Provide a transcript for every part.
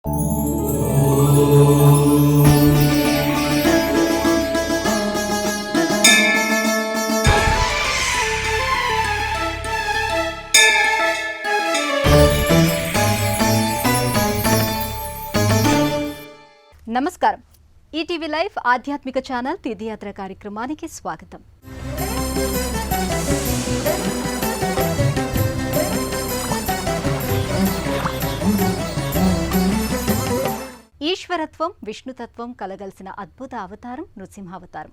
నమస్కారం. ETV live ఆధ్యాత్మిక channel తీర్థయాత్ర కార్యక్రమానికి స్వాగతం. ఈశ్వరత్వం, విష్ణుతత్వం కలగలిసిన అద్భుత అవతారం నృసింహావతారం.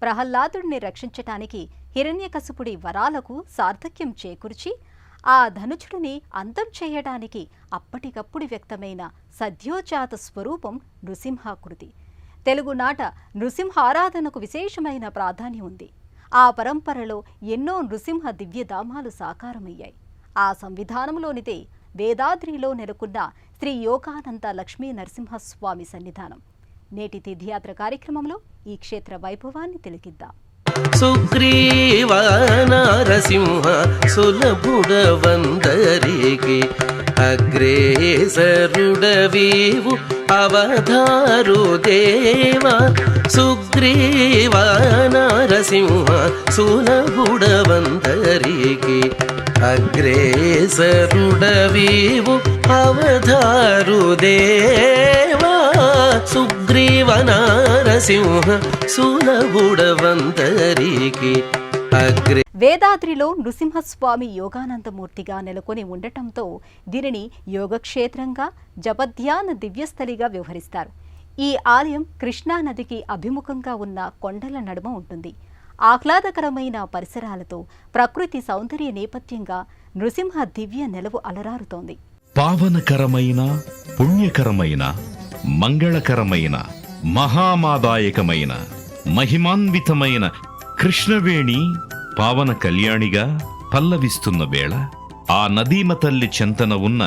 ప్రహ్లాదుడిని రక్షించటానికి హిరణ్యకశిపుడి వరాలకు సార్థక్యం చేకూర్చి ఆ ధనుజుడిని అంతం చేయడానికి అప్పటికప్పుడు వ్యక్తమైన సద్యోజాత స్వరూపం నృసింహాకృతి. తెలుగునాట నృసింహారాధనకు విశేషమైన ప్రాధాన్యం ఉంది. ఆ పరంపరలో ఎన్నో నృసింహ దివ్యధామాలు సాకారమయ్యాయి. ఆ సంవిధానంలోనిదే వేదాద్రిలో నెలకొన్న శ్రీ యోగానంద లక్ష్మీ నరసింహస్వామి సన్నిధానం. నేటి తీర్థయాత్ర కార్యక్రమంలో ఈ క్షేత్ర వైభవాన్ని తిలకిద్దాం. సుగ్రీవ నరసింహ సులభుడవందరికి అగ్రేసరుడవీవు అవధారు దేవా. సుగ్రీవ నరసింహ సులభుడవందరికి అగ్రేసరుడవీవు అవధారు దేవా. సుగ్రీవ నరసింహ సులభుడవందరికి అగ్రే. వేదాద్రిలో నృసింహస్వామి యోగానందమూర్తిగా నెలకొని ఉండటంతో దీనిని యోగక్షేత్రంగా, జపధ్యాన దివ్యస్థలిగా వ్యవహరిస్తారు. ఈ ఆలయం కృష్ణానదికి అభిముఖంగా ఉన్న కొండల నడుమ ఉంటుంది. ఆహ్లాదకరమైన పరిసరాలతో ప్రకృతి సౌందర్య నేపథ్యంగా నృసింహ దివ్య నెలవు అలరారుతోంది. పావనకరమైన, పుణ్యకరమైన, మంగళకరమైన, మహామాదాయకమైన, మహిమాన్వితమైన కృష్ణవేణి పావన కళ్యాణిగా పల్లవిస్తున్న వేళ ఆ నదీమ తల్లి చెంతన ఉన్న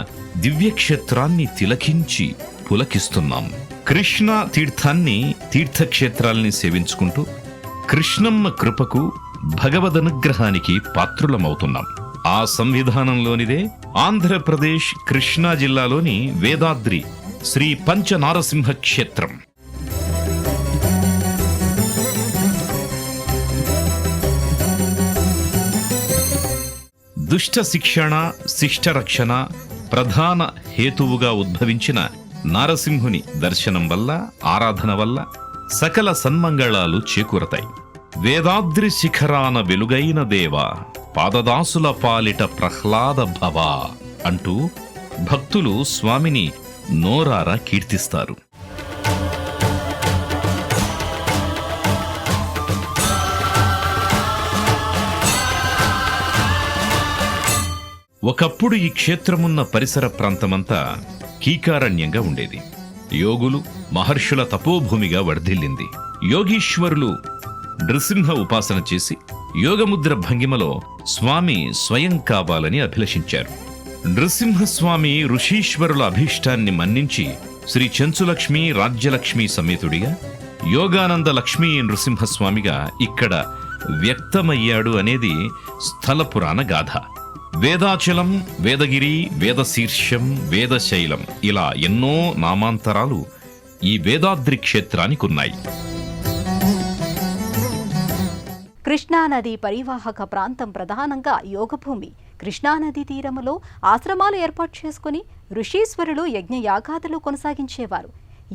దివ్యక్షేత్రాన్ని తిలకించి పులకిస్తున్నాం. కృష్ణా తీర్థాన్ని, తీర్థక్షేత్రాల్ని సేవించుకుంటూ కృష్ణమ్మ కృపకు, భగవదనుగ్రహానికి పాత్రులమవుతున్నాం. ఆ సంవిధానంలోనిదే ఆంధ్రప్రదేశ్ కృష్ణా జిల్లాలోని వేదాద్రి శ్రీ పంచనారసింహ క్షేత్రం. దుష్ట శిక్షణ, శిష్ట రక్షణ ప్రధాన హేతువుగా ఉద్భవించిన నారసింహుని దర్శనం వల్ల, ఆరాధన వల్ల సకల సన్మంగళాలు చేకూరతాయి. వేదాద్రి శిఖరాన వెలుగైన దేవా, పాదదాసుల పాలిట ప్రహ్లాద భవ అంటూ భక్తులు స్వామిని నోరారా కీర్తిస్తారు. ఒకప్పుడు ఈ క్షేత్రమున్న పరిసర ప్రాంతమంతా కీకారణ్యంగా ఉండేది. యోగులు, మహర్షుల తపోభూమిగా వర్ధిల్లింది. యోగీశ్వరులు నృసింహ ఉపాసన చేసి యోగముద్ర భంగిమలో స్వామి స్వయం కావాలని అభిలషించారు. నృసింహస్వామి ఋషీశ్వరుల అభీష్టాన్ని మన్నించి శ్రీ చెంచులక్ష్మి, రాజ్యలక్ష్మి సమేతుడిగా యోగానంద లక్ష్మీ నృసింహస్వామిగా ఇక్కడ వ్యక్తమయ్యాడు అనేది స్థల పురాణ గాథ. వేదాచలం, వేదగిరి, వేదశీర్షం, వేదశైలం ఇలా ఎన్నో నామాంతరాలు ఈ వేదాద్రి క్షేత్రానికున్నాయి. కృష్ణానది పరివాహక ప్రాంతం ప్రధానంగా యోగభూమి. కృష్ణానది తీరములో ఆశ్రమాలు ఏర్పాటు చేసుకుని ఋషీశ్వరులు యజ్ఞయాగాదులు కొనసాగించేవారు.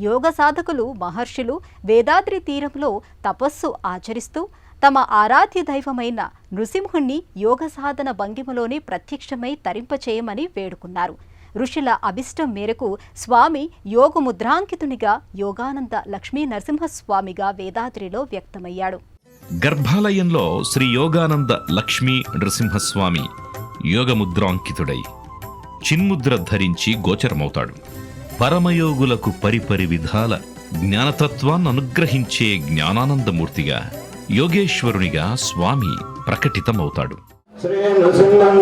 యోగ సాధకులు, మహర్షులు వేదాద్రి తీరంలో తపస్సు ఆచరిస్తూ తమ ఆరాధ్య దైవమైన నృసింహుణ్ణి యోగ సాధన భంగిమలోనే ప్రత్యక్షమై తరింపచేయమని వేడుకున్నారు. ఋషుల అభిష్టం మేరకు స్వామి యోగముద్రాంకితునిగా యోగానంద లక్ష్మీ నరసింహస్వామిగా వేదాద్రిలో వ్యక్తమయ్యాడు. గర్భాలయంలో శ్రీ యోగానంద లక్ష్మీ నృసింహస్వామి యోగముద్రాంకితుడై చిన్ముద్ర ధరించి గోచరమవుతాడు. పరమయోగులకు పరిపరి విధాల జ్ఞానతత్వాన్ని అనుగ్రహించే జ్ఞానానందమూర్తిగా, యోగేశ్వరునిగా స్వామి ప్రకటితమవుతాడు. శ్రీ నృసింహం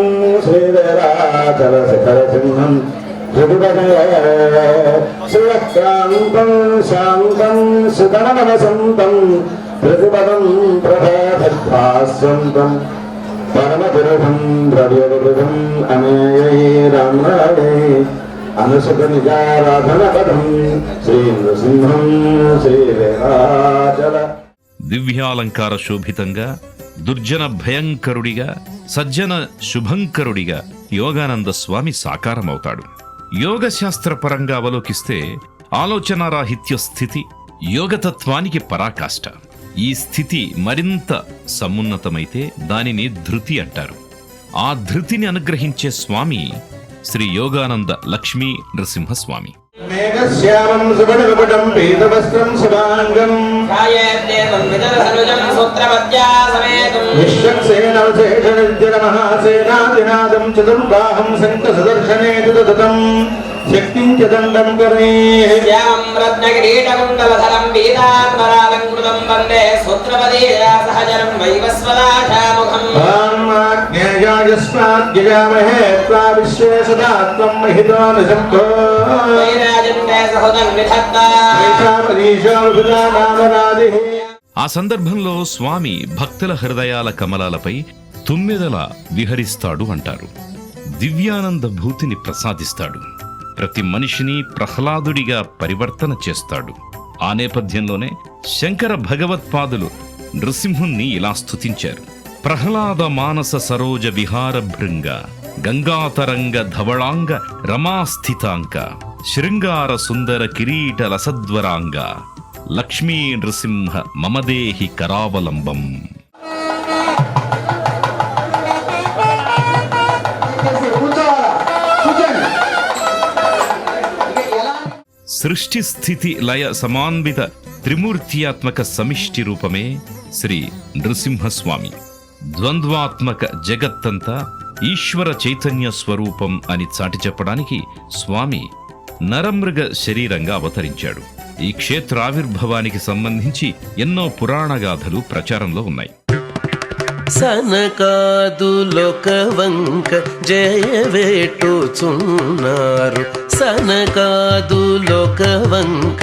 శ్రీరాంతం శాంతం సుతనమనసంతం ప్రతిపదం ప్రభాస్వంతం పరమపురుషం ద్రవ్యవృతం అమేయై రామ్రాడే అనుసుకనికారాధనపదం శ్రీ నృసింహం శ్రీవేదాచల. దివ్యాలంకార శోభితంగా, దుర్జన భయంకరుడిగా, సజ్జన శుభంకరుడిగా యోగానంద స్వామి సాకారమవుతాడు. యోగశాస్త్రపరంగా అవలోకిస్తే ఆలోచనారాహిత్య స్థితి యోగతత్వానికి పరాకాష్ట. ఈ స్థితి మరింత సమున్నతమైతే దానిని ధృతి అంటారు. ఆ ధృతిని అనుగ్రహించే స్వామి శ్రీ యోగానంద లక్ష్మీ నృసింహస్వామి. మేఘశ్యామం సుబడవపటం పీతవస్త్రం శుభాంగం విశ్వక్సేనవశేషనిర్జనమహాసేనాదినాదం చతుర్బాహం శంఖసుదర్శనే దుదతం శక్తిం చ దండం కర్ణే శ్యామం రత్నకిరీటకుండలధరం పీతాంబరాలంకృతం వందే సూత్రపదీయా సహచరం వైవస్వదాశాముఖం జ్ఞాయాయస్మాద్యజామహే త్వా విశ్వే సదా త్వం మహితో నిశబ్దో వైరాజన్నే సహుతం విధత్తా. ఆ సందర్భంలో స్వామి భక్తుల హృదయాల కమలాలపై తుమ్మెదలా విహరిస్తాడు అంటారు. దివ్యానంద భూతిని ప్రసాదిస్తాడు. ప్రతి మనిషిని ప్రహ్లాదుడిగా పరివర్తన చేస్తాడు. ఆ నేపథ్యంలోనే శంకర భగవత్పాదులు నృసింహుణ్ణి ఇలా స్తుతించారు. ప్రహ్లాద మానస సరోజ విహార భృంగ గంగాతరంగ ధవళాంగ రమాస్థితాంక శృంగార సుందర కిరీట లసద్వరాంగ లక్ష్మీ నృసింహ మమదేహి కరావలంబం. సృష్టి స్థితి లయ సమాన్విత త్రిమూర్త్యాత్మక సమిష్టి రూపమే శ్రీ నృసింహస్వామి. ద్వంద్వాత్మక జగత్తంతా ఈశ్వర చైతన్య స్వరూపం అని చాటి చెప్పడానికి స్వామి నరమృగ శరీరంగా అవతరించాడు. ఈ క్షేత్రావిర్భవానికి సంబంధించి ఎన్నో పురాణగాథలు ప్రచారంలో ఉన్నాయి. సనకాదులొక వంక జయవేటుచున్నారు సనకాదులొక వంక.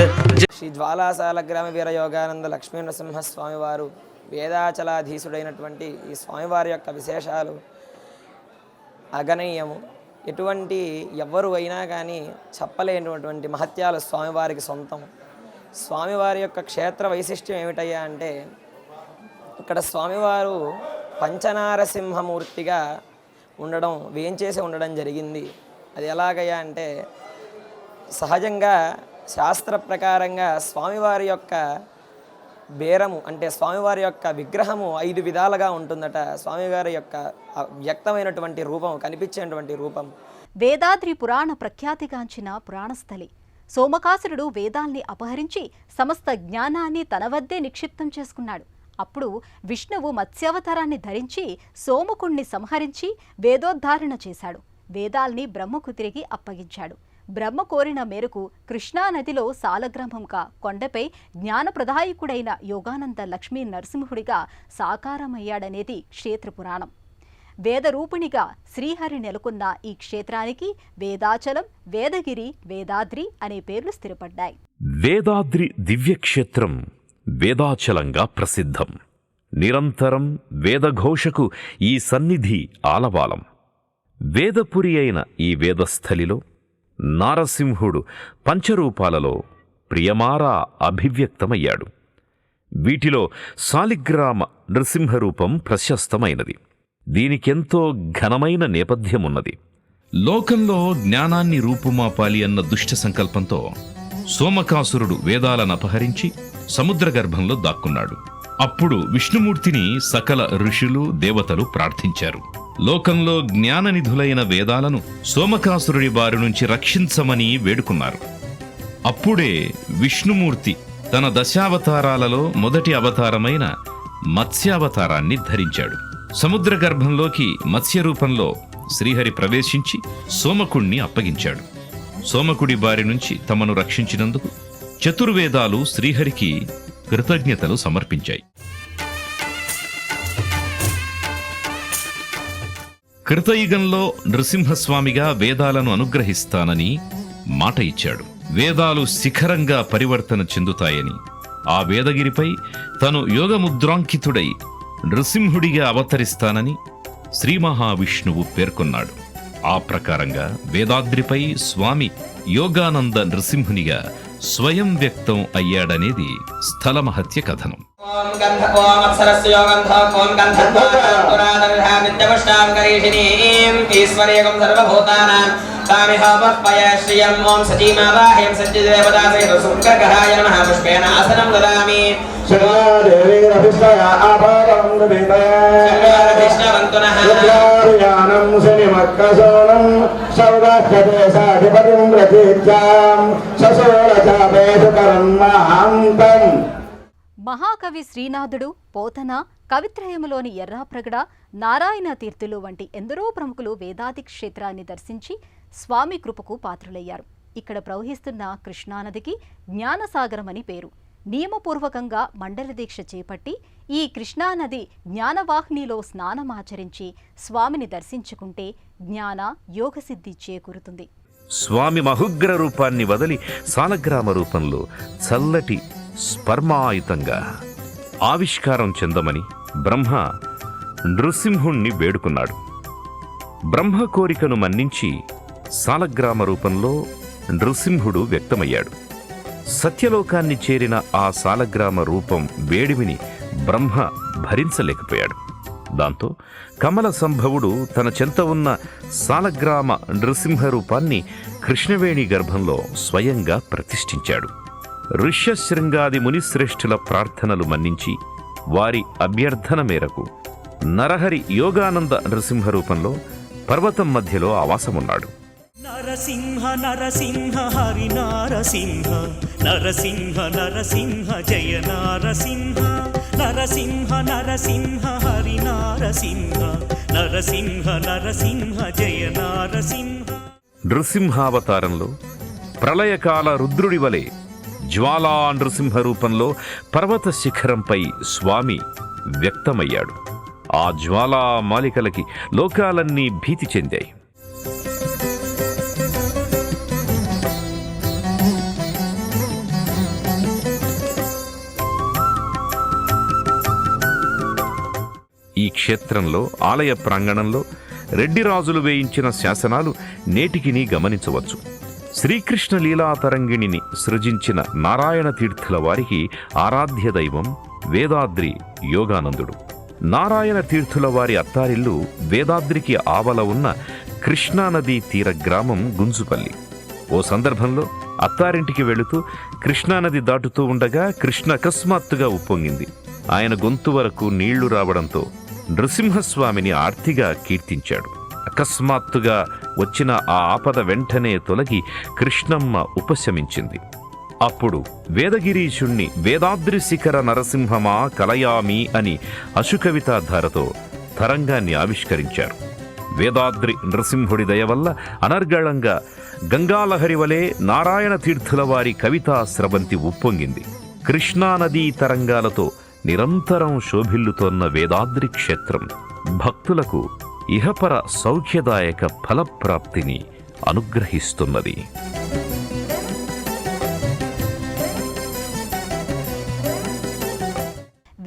శ్రీ జ్వాలాసాల గ్రామ వీర యోగానంద లక్ష్మీ నరసింహస్వామి వారు వేదాచలాధీశుడైనటువంటి ఈ స్వామివారి యొక్క విశేషాలు అగణనీయము. ఎటువంటి ఎవ్వరు అయినా కానీ చెప్పలేనటువంటి మహత్యాలు స్వామివారికి సొంతం. స్వామివారి యొక్క క్షేత్ర వైశిష్ట్యం ఏమిటయ్యా అంటే, ఇక్కడ స్వామివారు పంచనారసింహమూర్తిగా వేంచేసి ఉండడం జరిగింది. అది ఎలాగయ్యా అంటే, సహజంగా శాస్త్ర ప్రకారంగా స్వామివారి యొక్క బేరము అంటే స్వామివారి యొక్క విగ్రహము 5 విధాలుగా ఉంటుందట. స్వామివారి యొక్క వ్యక్తమైనటువంటి రూపం, కనిపించేటువంటి రూపం. వేదాద్రి పురాణ ప్రఖ్యాతిగాంచిన పురాణస్థలి. సోమకాసురుడు వేదాల్ని అపహరించి సమస్త జ్ఞానాన్ని తన వద్దే నిక్షిప్తం చేసుకున్నాడు. అప్పుడు విష్ణువు మత్స్యావతారాన్ని ధరించి సోముకుణ్ణి సంహరించి వేదోద్ధారణ చేశాడు. వేదాల్ని బ్రహ్మకు తిరిగి అప్పగించాడు. బ్రహ్మ కోరిన మేరకు కృష్ణానదిలో సాలగ్రామంగా కొండపై జ్ఞానప్రదాయకుడైన యోగానంద లక్ష్మీ నరసింహుడిగా సాకారమయ్యాడనేది క్షేత్ర పురాణం. వేదరూపిణిగా శ్రీహరి నెలకొన్న ఈ క్షేత్రానికి వేదాచలం, వేదగిరి, వేదాద్రి అనే పేర్లు స్థిరపడ్డాయి. వేదాద్రి దివ్యక్షేత్రం వేదాచలంగా ప్రసిద్ధం. నిరంతరం వేదఘోషకు ఈ సన్నిధి ఆలవాలం. వేదపురి అయిన ఈ వేదస్థలిలో నారసింహుడు పంచరూపాలలో ప్రియమారా అభివ్యక్తమయ్యాడు. వీటిలో శాలిగ్రామ నృసింహరూపం ప్రశస్తమైనది. దీనికెంతో ఘనమైన నేపథ్యమున్నది. లోకంలో జ్ఞానాన్ని రూపుమాపాలి అన్న దుష్ట సంకల్పంతో సోమకాసురుడు వేదాలను అపహరించి సముద్ర గర్భంలో దాక్కున్నాడు. అప్పుడు విష్ణుమూర్తిని సకల ఋషులు, దేవతలు ప్రార్థించారు. లోకంలో జ్ఞాననిధులైన వేదాలను సోమకాసురుడి బారి నుంచి రక్షించమని వేడుకున్నారు. అప్పుడే విష్ణుమూర్తి తన దశావతారాలలో మొదటి అవతారమైన మత్స్యావతారాన్ని ధరించాడు. సముద్ర గర్భంలోకి మత్స్య రూపంలో శ్రీహరి ప్రవేశించి సోమకుణ్ణి అప్పగించాడు. సోమకుడి బారి నుంచి తమను రక్షించినందుకు చతుర్వేదాలు శ్రీహరికి కృతజ్ఞతలు సమర్పించాయి. కృతయుగంలో నృసింహస్వామిగా వేదాలను అనుగ్రహిస్తానని మాట ఇచ్చాడు. వేదాలు శిఖరంగా పరివర్తన చెందుతాయని, ఆ వేదగిరిపై తను యోగముద్రాంకితుడై నృసింహుడిగా అవతరిస్తానని శ్రీ మహావిష్ణువు పేర్కొన్నాడు. ఆ ప్రకారంగా వేదాద్రిపై స్వామి యోగానంద నృసింహునిగా స్వయం వ్యక్తం అయ్యాడనేది స్థల మహత్య కథనం. ఓం గంధ ఓం అప్సరస్య యోగంధ ఓం గంధర్వాణామిత్యవష్టాంగరీషిణీం ఈశ్వర్యకం సర్వభూతానాం కామిహాపయ శ్రియం ఓం సచీమావాహ్యం సత్యదేవదాసైః సుంకరగహాయ నమః పుష్పేణ ఆసనం దదామి. శివాదేవీరభిష్టయా ఆభారం కృష్ణవంతునః రుద్రార్యానం శనిమక్కశోనం సౌరాష్ట్రదేశాధిపతిం ప్రతీత్యాం సశూలచాపేషు కర్మహాంతం. మహాకవి శ్రీనాథుడు, పోతన, కవిత్రయములోని ఎర్రాప్రగడ, నారాయణ తీర్థులు వంటి ఎందరో ప్రముఖులు వేదాది క్షేత్రాన్ని దర్శించి స్వామి కృపకు పాత్రులయ్యారు. ఇక్కడ ప్రవహిస్తున్న కృష్ణానదికి జ్ఞానసాగరమని పేరు. నియమపూర్వకంగా మండల దీక్ష చేపట్టి ఈ కృష్ణానది జ్ఞానవాహినిలో స్నానమాచరించి స్వామిని దర్శించుకుంటే జ్ఞాన యోగసిద్ధి చేకూరుతుంది. స్వామి మహుగ్ర రూపాన్ని వదిలి సాలగ్రామ రూపంలో చల్లటి స్పర్మాయుతంగా ఆవిష్కారం చెందమని బ్రహ్మ నృసింహుణ్ణి వేడుకున్నాడు. బ్రహ్మ కోరికను మన్నించి సాలగ్రామ రూపంలో నృసింహుడు వ్యక్తమయ్యాడు. సత్యలోకాన్ని చేరిన ఆ సాలగ్రామ రూపం వేడిమిని బ్రహ్మ భరించలేకపోయాడు. దాంతో కమల సంభవుడు తన చెంత ఉన్న సాలగ్రామ నృసింహ రూపాన్ని కృష్ణవేణి గర్భంలో స్వయంగా ప్రతిష్ఠించాడు. ఋష్యశృంగాది మునిశ్రేష్ఠుల ప్రార్థనలు మన్నించి వారి అభ్యర్థన మేరకు నరహరి యోగానంద నృసింహ రూపంలో పర్వతం మధ్యలో ఆవాసమున్నాడు. నరసింహ నరసింహ హరి నారసింహ నరసింహ నరసింహ జయ నారసింహ నరసింహ నరసింహ హరి నారసింహ నరసింహ నరసింహ జయ నారసింహ. నృసింహావతారంలో ప్రళయకాల రుద్రుడి వలె జ్వాలా నృసింహ రూపంలో పర్వత శిఖరంపై స్వామి వ్యక్తమయ్యాడు. ఆ జ్వాలా మాలికలకి లోకాలన్నీ భీతి చెందాయి. ఈ క్షేత్రంలో ఆలయ ప్రాంగణంలో రెడ్డిరాజులు వేయించిన శాసనాలు నేటికిని గమనించవచ్చు. శ్రీకృష్ణ లీలాతరంగిణిని సృజించిన నారాయణ తీర్థుల వారికి ఆరాధ్య దైవం వేదాద్రి యోగానందుడు. నారాయణ తీర్థుల వారి అత్తారిల్లు వేదాద్రికి ఆవల ఉన్న కృష్ణానదీ తీర గ్రామం గుంజుపల్లి. ఓ సందర్భంలో అత్తారింటికి వెళుతూ కృష్ణానది దాటుతూ ఉండగా కృష్ణ అకస్మాత్తుగా ఉప్పొంగింది. ఆయన గొంతు వరకు నీళ్లు రావడంతో నృసింహస్వామిని ఆర్తిగా కీర్తించాడు. అకస్మాత్తుగా వచ్చిన ఆ ఆపద వెంటనే తొలగి కృష్ణమ్మ ఉపశమించింది. అప్పుడు వేదగిరీశుణ్ణి వేదాద్రి శిఖర నరసింహమా కలయామి అని అశుకవితాధారతో తరంగాన్ని ఆవిష్కరించారు. వేదాద్రి నృసింహుడి దయ వల్ల అనర్గళంగా గంగాలహరి వలె నారాయణ తీర్థుల వారి కవితా స్రవంతి ఉప్పొంగింది. కృష్ణానదీ తరంగాలతో నిరంతరం శోభిల్లుతోన్న వేదాద్రి క్షేత్రం భక్తులకు ఇహపర సౌఖ్యదాయక ఫలప్రాప్తిని అనుగ్రహిస్తున్నది.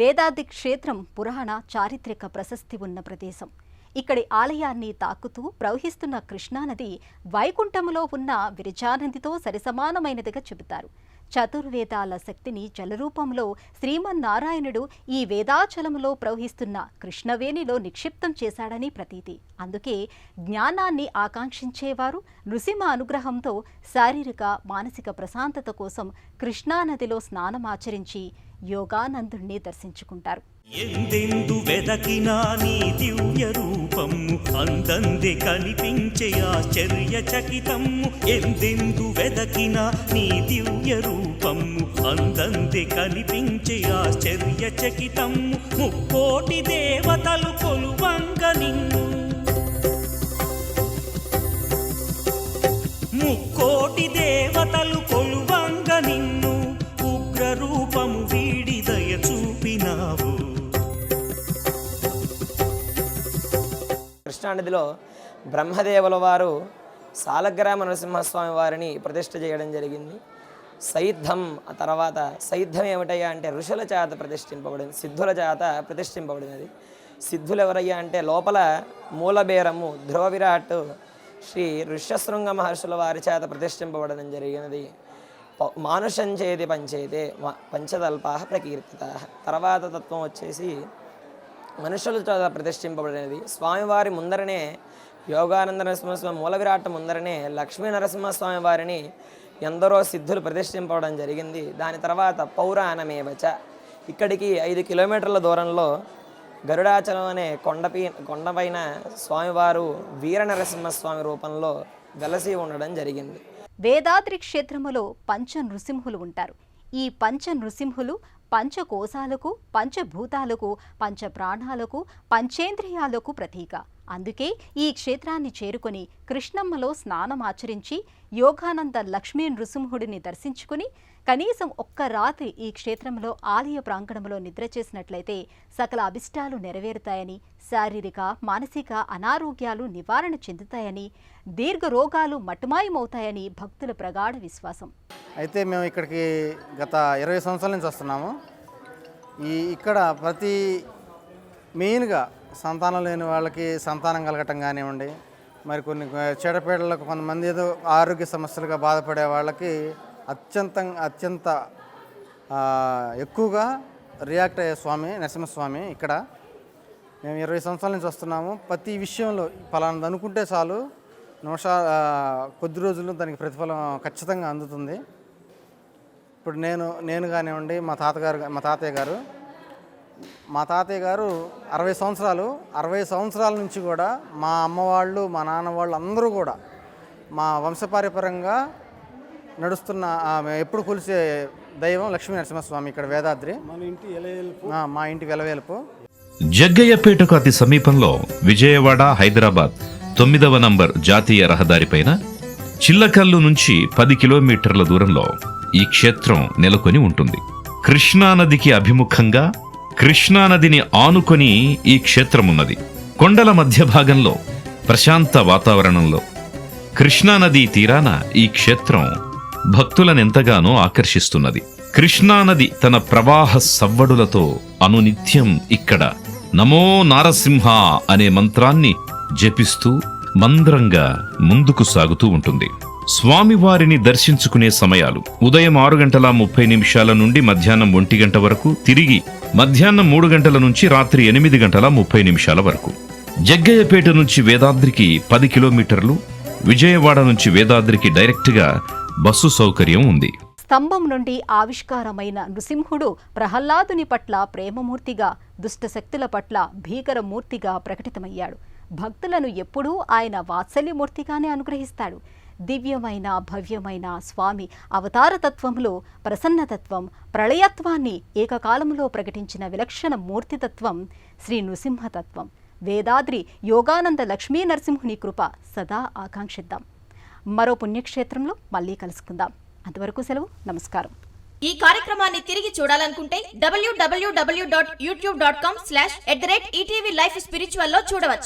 వేదాద్రి క్షేత్రం పురాణ చారిత్రక ప్రశస్తి ఉన్న ప్రదేశం. ఇక్కడి ఆలయాన్ని తాకుతూ ప్రవహిస్తున్న కృష్ణానది వైకుంఠములో ఉన్న విరజానదితో సరిసమానమైనదిగా చెబుతారు. చతుర్వేదాల శక్తిని జలరూపంలో శ్రీమన్నారాయణుడు ఈ వేదాచలములో ప్రవహిస్తున్న కృష్ణవేణిలో నిక్షిప్తం చేశాడని ప్రతీతి. అందుకే జ్ఞానాన్ని ఆకాంక్షించేవారు నృసింహ అనుగ్రహంతో శారీరక మానసిక ప్రశాంతత కోసం కృష్ణానదిలో స్నానమాచరించి యోగానందుణ్ణి దర్శించుకుంటారు. ఎందెందు వెదకినా నీ దివ్య రూపము అందందే కనిపించే ఆశ్చర్యచకితము. ఎందెందు వెదకినా నీ దివ్య రూపము అందందే కనిపించే ఆశ్చర్యచకితము. ముక్కోటి దేవతలు కొలువంగ నిన్ను ముక్కోటి దేవతలు కొలువంగ నిన్ను ఉగ్ర రూపము వీడి దయ చూపినావు. కృష్ణానదిలో బ్రహ్మదేవుల వారు సాలగ్రామ నరసింహస్వామి వారిని ప్రతిష్ఠ చేయడం జరిగింది. సైద్ధం ఆ తర్వాత సైద్ధం ఏమిటయ్యా అంటే ఋషుల చేత ప్రతిష్ఠింపబడింది, సిద్ధుల చేత ప్రతిష్ఠింపబడినది. సిద్ధులు ఎవరయ్యా అంటే లోపల మూలబేరము, ధ్రువ విరాట్, శ్రీ ఋష్యశృంగ మహర్షుల వారి చేత ప్రతిష్ఠింపబడడం జరిగినది. మానుషం చేతి పంచేతే పంచదల్పా ప్రకీర్తిత. తర్వాత తత్వం వచ్చేసి మనుషుల చేత ప్రతిష్ఠింపబడినది. స్వామివారి ముందరనే యోగానంద నరసింహస్వామి మూల విరాట్ ముందరనే లక్ష్మీ నరసింహస్వామి వారిని ఎందరో సిద్ధులు ప్రతిష్ఠింపడం జరిగింది. దాని తర్వాత పౌరాణమేవచ, ఇక్కడికి 5 కిలోమీటర్ల దూరంలో గరుడాచలం అనే కొండపైన స్వామివారు వీర నరసింహస్వామి రూపంలో వెలసి ఉండడం జరిగింది. వేదాద్రి క్షేత్రములో పంచ నృసింహులు ఉంటారు. ఈ పంచ నృసింహులు పంచకోశాలకు, పంచభూతాలకు, పంచ ప్రాణాలకు, పంచేంద్రియాలకు ప్రతీక. అందుకే ఈ క్షేత్రాన్ని చేరుకొని కృష్ణమ్మలో స్నానమాచరించి యోగానంద లక్ష్మీ నృసింహుడిని దర్శించుకుని కనీసం ఒక్క రాత్రి ఈ క్షేత్రంలో ఆలయ ప్రాంగణంలో నిద్ర చేసినట్లయితే సకల అభిష్టాలు నెరవేరుతాయని, శారీరక మానసిక అనారోగ్యాలు నివారణ చెందుతాయని, దీర్ఘ రోగాలు మటుమాయమవుతాయని భక్తుల ప్రగాఢ విశ్వాసం. అయితే మేము ఇక్కడికి గత 20 సంవత్సరాల నుంచి వస్తున్నాము. ఇక్కడ ప్రతి మెయిన్గా సంతానం లేని వాళ్ళకి సంతానం కలగటం కానివ్వండి, మరి కొన్ని చెడపేడలకు కొంతమంది ఏదో ఆరోగ్య సమస్యలుగా బాధపడే వాళ్ళకి అత్యంత ఎక్కువగా రియాక్ట్ అయ్యే స్వామి నరసింహస్వామి. ఇక్కడ మేము 20 సంవత్సరాల నుంచి వస్తున్నాము. ప్రతి విషయంలో పలానది అనుకుంటే చాలు కొద్ది రోజుల్లో దానికి ప్రతిఫలం ఖచ్చితంగా అందుతుంది. ఇప్పుడు నేను కానివ్వండి, మా తాతయ్య గారు 60 సంవత్సరాల నుంచి కూడా మా అమ్మ వాళ్ళు, మా నాన్న వాళ్ళు అందరూ కూడా మా వంశపారంపర్యంగా నడుస్తున్న ఎప్పుడు కొలిసే దైవం లక్ష్మీ నరసింహస్వామి. ఇక్కడ వేదాద్రి మా ఇంటి వెలవేలుపు. జగ్గయ్యపేటకు అతి సమీపంలో విజయవాడ హైదరాబాద్ 9వ నంబర్ జాతీయ రహదారిపైన చిల్లకల్లు నుంచి 10 కిలోమీటర్ల దూరంలో ఈ క్షేత్రం నెలకొని ఉంటుంది. కృష్ణానదికి అభిముఖంగా కృష్ణానదిని ఆనుకొని ఈ క్షేత్రమున్నది. కొండల మధ్య భాగంలో ప్రశాంత వాతావరణంలో కృష్ణానదీ తీరాన ఈ క్షేత్రం భక్తులనెంతగానో ఆకర్షిస్తున్నది. కృష్ణానది తన ప్రవాహ సవ్వడులతో అనునిత్యం ఇక్కడ నమో నారసింహ అనే మంత్రాన్ని జపిస్తూ మంద్రంగా ముందుకు సాగుతూ ఉంటుంది. స్వామివారిని దర్శించుకునే సమయాలు ఉదయం 6:30 నుండి మధ్యాహ్నం 1 గంట వరకు, తిరిగి మధ్యాహ్నం 3 గంటల నుంచి రాత్రి 8:30 వరకు. జగ్గయ్యపేట నుంచి వేదాద్రికి 10 కిలోమీటర్లు, విజయవాడ నుంచి వేదాద్రికి డైరెక్ట్గా బస్సు సౌకర్యం ఉంది. స్తంభం నుండి ఆవిష్కారమైన నృసింహుడు ప్రహ్లాదుని పట్ల ప్రేమమూర్తిగా, దుష్టశక్తుల పట్ల భీకరమూర్తిగా ప్రకటితమయ్యాడు. భక్తులను ఎప్పుడూ ఆయన వాత్సల్యమూర్తిగానే అనుగ్రహిస్తాడు. దివ్యమైన భవ్యమైన స్వామి అవతారతత్వంలో ప్రసన్నతత్వం, ప్రళయత్వాన్ని ఏకకాలంలో ప్రకటించిన విలక్షణ మూర్తితత్వం శ్రీ నృసింహతత్వం. వేదాద్రి యోగానంద లక్ష్మీ నరసింహుని కృప సదా ఆకాంక్షిద్దాం. మరో పుణ్యక్షేత్రంలో మళ్ళీ కలుసుకుందాం. అంతవరకు సెలవు, నమస్కారం. ఈ కార్యక్రమాన్ని తిరిగి చూడాలనుకుంటే www.youtube.com/ETV Life Spiritual లో చూడవచ్చు.